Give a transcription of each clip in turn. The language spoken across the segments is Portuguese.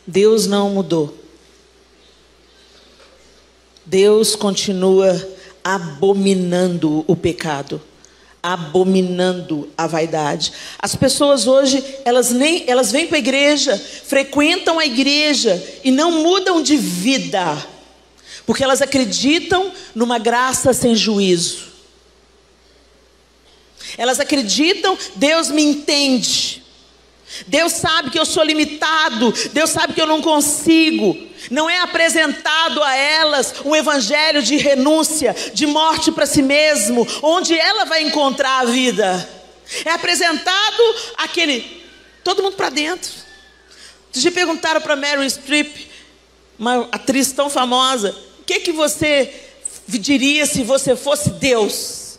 Deus não mudou. Deus continua abominando o pecado, abominando a vaidade. As pessoas hoje, elas vêm para a igreja, frequentam a igreja e não mudam de vida, porque elas acreditam numa graça sem juízo. Elas acreditam, Deus me entende, Deus sabe que eu sou limitado, Deus sabe que eu não consigo. Não é apresentado a elas um evangelho de renúncia, de morte para si mesmo, onde ela vai encontrar a vida. É apresentado todo mundo para dentro. Já perguntaram para Meryl Streep, uma atriz tão famosa, o que você diria se você fosse Deus?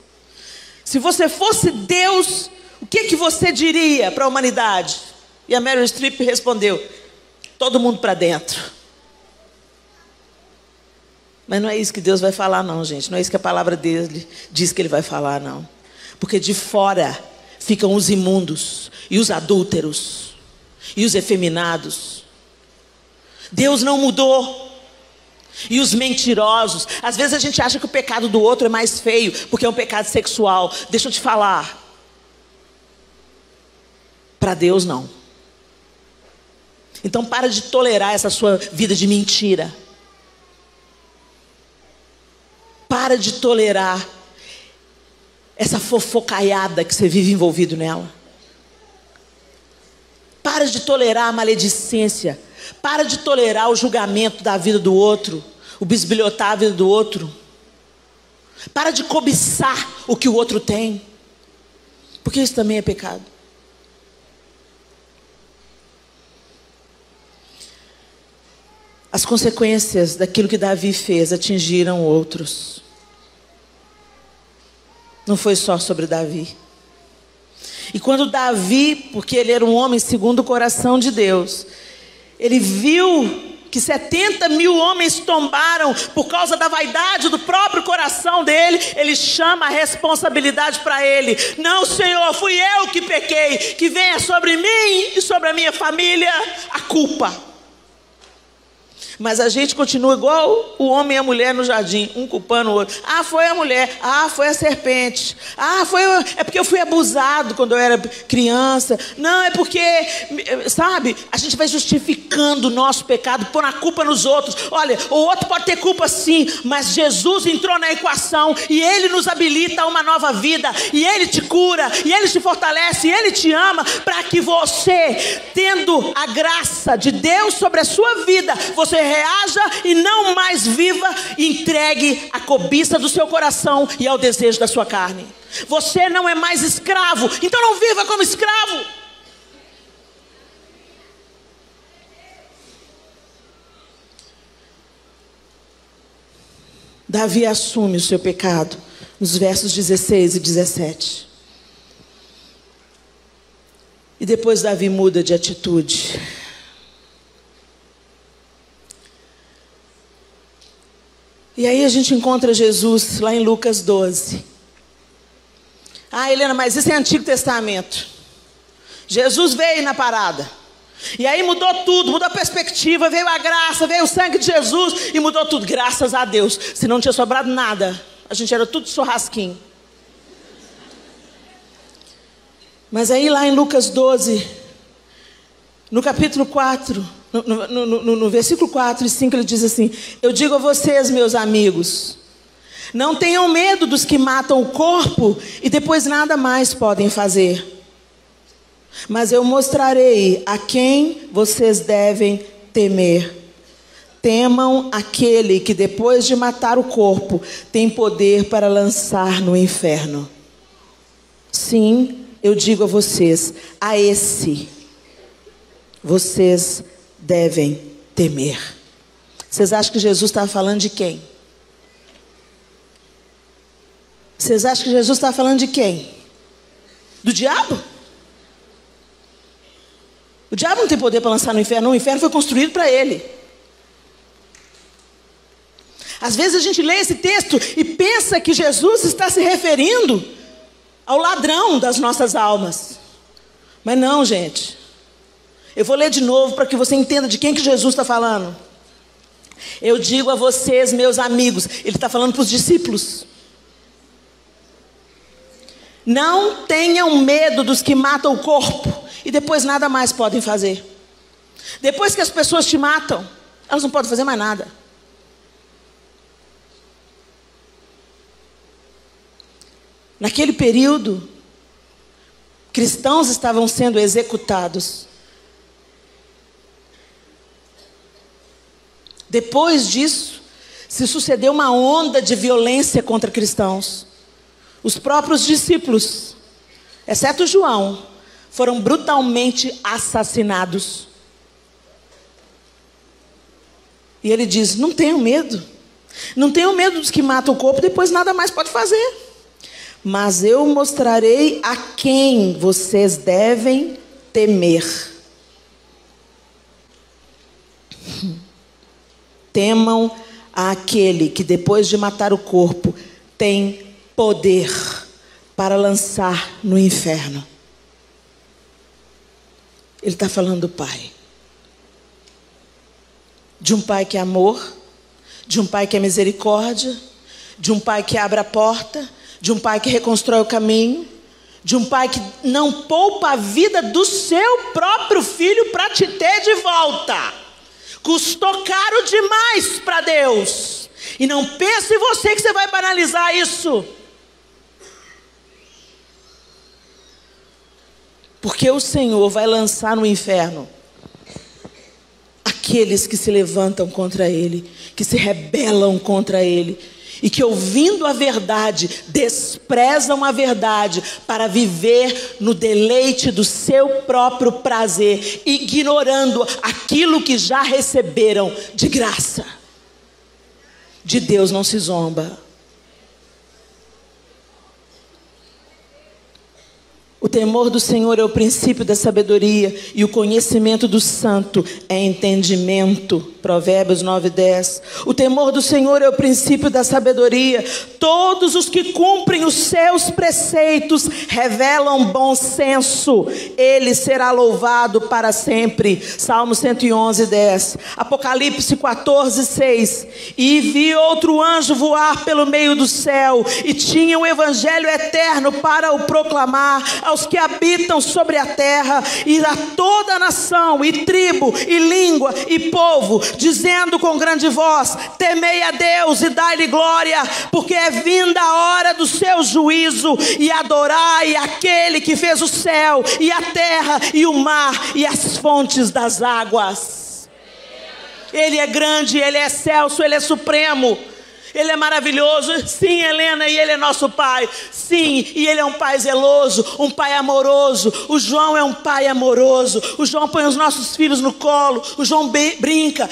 Se você fosse Deus, o que você diria para a humanidade? E a Meryl Streep respondeu: todo mundo para dentro. Mas não é isso que Deus vai falar não, gente. Não é isso que a palavra dele diz que ele vai falar, não. Porque de fora ficam os imundos, e os adúlteros, e os efeminados. Deus não mudou. E os mentirosos. Às vezes a gente acha que o pecado do outro é mais feio, porque é um pecado sexual. Deixa eu te falar. Para Deus não. Então para de tolerar essa sua vida de mentira. Para de tolerar essa fofocaiada que você vive envolvido nela. Para de tolerar a maledicência. Para de tolerar o julgamento da vida do outro, o bisbilhotar a vida do outro. Para de cobiçar o que o outro tem, porque isso também é pecado. As consequências daquilo que Davi fez atingiram outros. Não foi só sobre Davi. E quando Davi, porque ele era um homem segundo o coração de Deus, ele viu que 70 mil homens tombaram por causa da vaidade do próprio coração dele, ele chama a responsabilidade para ele. Não, Senhor, fui eu que pequei, que venha sobre mim e sobre a minha família a culpa. Mas a gente continua igual o homem e a mulher no jardim, um culpando o outro. Ah, foi a mulher. Ah, foi a serpente. Ah, é porque eu fui abusado quando eu era criança. Não, é porque, sabe, a gente vai justificando o nosso pecado, pondo a culpa nos outros. Olha, o outro pode ter culpa sim, mas Jesus entrou na equação e Ele nos habilita a uma nova vida. E Ele te cura, e Ele te fortalece, e Ele te ama, para que você, tendo a graça de Deus sobre a sua vida, você reaja e não mais viva e entregue a cobiça do seu coração e ao desejo da sua carne. Você não é mais escravo, então não viva como escravo. Davi assume o seu pecado nos versos 16 e 17. E depois Davi muda de atitude. E aí a gente encontra Jesus lá em Lucas 12. Ah, Helena, mas isso é Antigo Testamento. Jesus veio na parada. E aí mudou tudo, mudou a perspectiva, veio a graça, veio o sangue de Jesus e mudou tudo, graças a Deus. Se não tinha sobrado nada, a gente era tudo churrasquinho. Mas aí lá em Lucas 12, no capítulo 4... No versículo 4 e 5 ele diz assim: eu digo a vocês, meus amigos, não tenham medo dos que matam o corpo e depois nada mais podem fazer. Mas eu mostrarei a quem vocês devem temer. Temam aquele que depois de matar o corpo tem poder para lançar no inferno. Sim, eu digo a vocês, a esse vocês devem temer. Vocês acham que Jesus estava falando de quem? Vocês acham que Jesus estava falando de quem? Do diabo? O diabo não tem poder para lançar no inferno. O inferno foi construído para ele. Às vezes a gente lê esse texto e pensa que Jesus está se referindo ao ladrão das nossas almas. Mas não, gente. Eu vou ler de novo para que você entenda de quem que Jesus está falando. Eu digo a vocês, meus amigos, ele está falando para os discípulos: não tenham medo dos que matam o corpo e depois nada mais podem fazer. Depois que as pessoas te matam, elas não podem fazer mais nada. Naquele período, cristãos estavam sendo executados. Depois disso, se sucedeu uma onda de violência contra cristãos. Os próprios discípulos, exceto João, foram brutalmente assassinados. E ele diz: não tenham medo. Não tenham medo dos que matam o corpo, depois nada mais pode fazer. Mas eu mostrarei a quem vocês devem temer. Temam àquele que depois de matar o corpo tem poder para lançar no inferno. Ele está falando do Pai. De um Pai que é amor, de um Pai que é misericórdia, de um Pai que abre a porta, de um Pai que reconstrói o caminho, de um Pai que não poupa a vida do seu próprio filho para te ter de volta. Custou caro demais para Deus. E não pense em você que você vai banalizar isso. Porque o Senhor vai lançar no inferno aqueles que se levantam contra Ele, que se rebelam contra Ele, e que, ouvindo a verdade, desprezam a verdade para viver no deleite do seu próprio prazer, ignorando aquilo que já receberam de graça. De Deus não se zomba. O temor do Senhor é o princípio da sabedoria, e o conhecimento do santo é entendimento. Provérbios 9:10. O temor do Senhor é o princípio da sabedoria. Todos os que cumprem os seus preceitos revelam bom senso. Ele será louvado para sempre. Salmo 111:10. Apocalipse 14:6. E vi outro anjo voar pelo meio do céu, e tinha o evangelho eterno para o proclamar aos que habitam sobre a terra, e a toda nação, e tribo, e língua, e povo, dizendo com grande voz: temei a Deus e dai-lhe glória, porque é vinda a hora do seu juízo, e adorai aquele que fez o céu, e a terra, e o mar, e as fontes das águas. Ele é grande, Ele é excelso, Ele é supremo, Ele é maravilhoso. Sim, Helena, e Ele é nosso Pai. Sim, e Ele é um Pai zeloso, um Pai amoroso. O João é um Pai amoroso. O João põe os nossos filhos no colo. O João brinca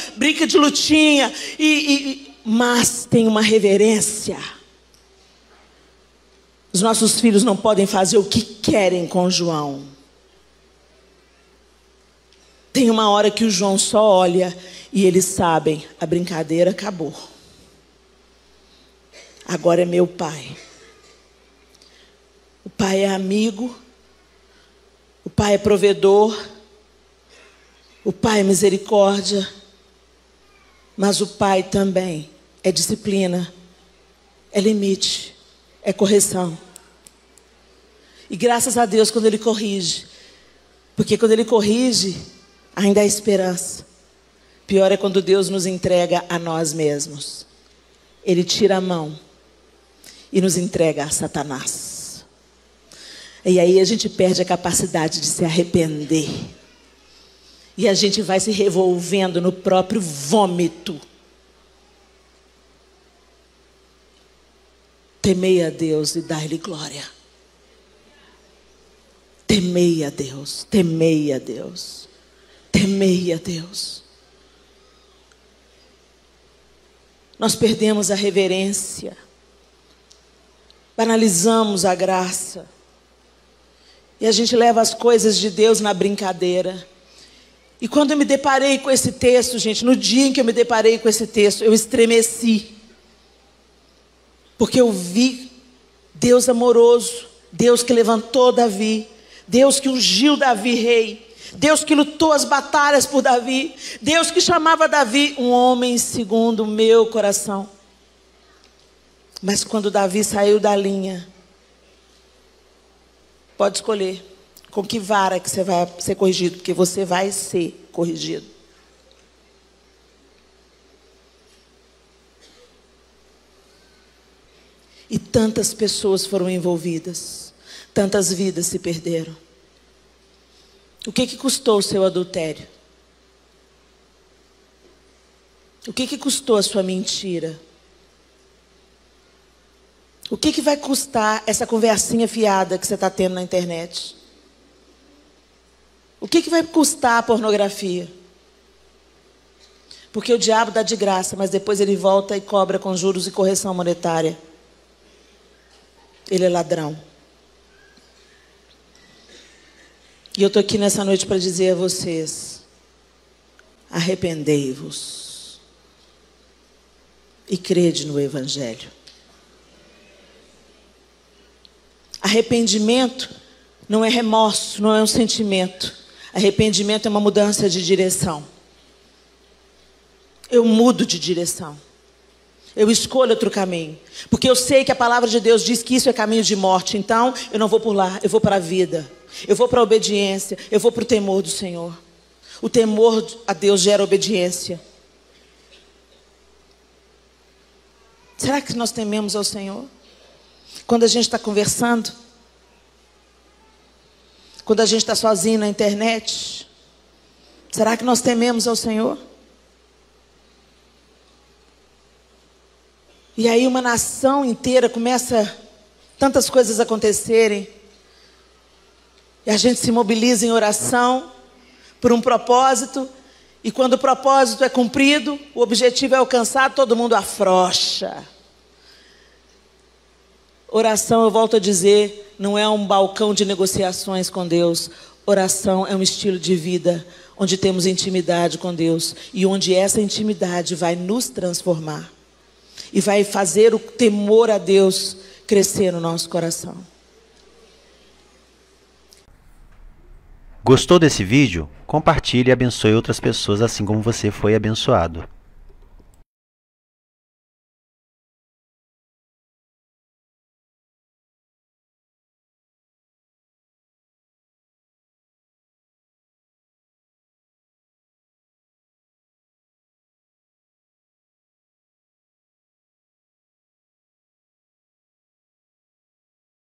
de lutinha. Mas tem uma reverência. Os nossos filhos não podem fazer o que querem com o João. Tem uma hora que o João só olha e eles sabem: a brincadeira acabou. Agora é meu pai. O pai é amigo, o pai é provedor, o pai é misericórdia, mas o pai também é disciplina, é limite, é correção. E graças a Deus quando Ele corrige, porque quando Ele corrige, ainda há esperança. Pior é quando Deus nos entrega a nós mesmos. Ele tira a mão e nos entrega a Satanás. E aí a gente perde a capacidade de se arrepender. E a gente vai se revolvendo no próprio vômito. Temei a Deus e dai-lhe glória. Temei a Deus, temei a Deus, temei a Deus. Nós perdemos a reverência. Banalizamos a graça. E a gente leva as coisas de Deus na brincadeira. E quando eu me deparei com esse texto, gente, no dia em que eu me deparei com esse texto, eu estremeci. Porque eu vi Deus amoroso, Deus que levantou Davi, Deus que ungiu Davi rei, Deus que lutou as batalhas por Davi. Deus que chamava Davi um homem segundo o meu coração. Mas quando Davi saiu da linha, pode escolher com que vara que você vai ser corrigido, porque você vai ser corrigido. E tantas pessoas foram envolvidas, tantas vidas se perderam. O que custou o seu adultério? O que custou a sua mentira? O que vai custar essa conversinha fiada que você está tendo na internet? O que vai custar a pornografia? Porque o diabo dá de graça, mas depois ele volta e cobra com juros e correção monetária. Ele é ladrão. E eu estou aqui nessa noite para dizer a vocês: arrependei-vos e crede no Evangelho. Arrependimento não é remorso, não é um sentimento. Arrependimento é uma mudança de direção. Eu mudo de direção. Eu escolho outro caminho. Porque eu sei que a palavra de Deus diz que isso é caminho de morte. Então, eu não vou por lá, eu vou para a vida. Eu vou para a obediência, eu vou para o temor do Senhor. O temor a Deus gera obediência. Será que nós tememos ao Senhor? Quando a gente está conversando? Quando a gente está sozinho na internet? Será que nós tememos ao Senhor? E aí uma nação inteira começa tantas coisas a acontecerem. E a gente se mobiliza em oração por um propósito. E quando o propósito é cumprido, o objetivo é alcançado, todo mundo afrouxa. Oração, eu volto a dizer, não é um balcão de negociações com Deus. Oração é um estilo de vida onde temos intimidade com Deus. E onde essa intimidade vai nos transformar. E vai fazer o temor a Deus crescer no nosso coração. Gostou desse vídeo? Compartilhe e abençoe outras pessoas assim como você foi abençoado.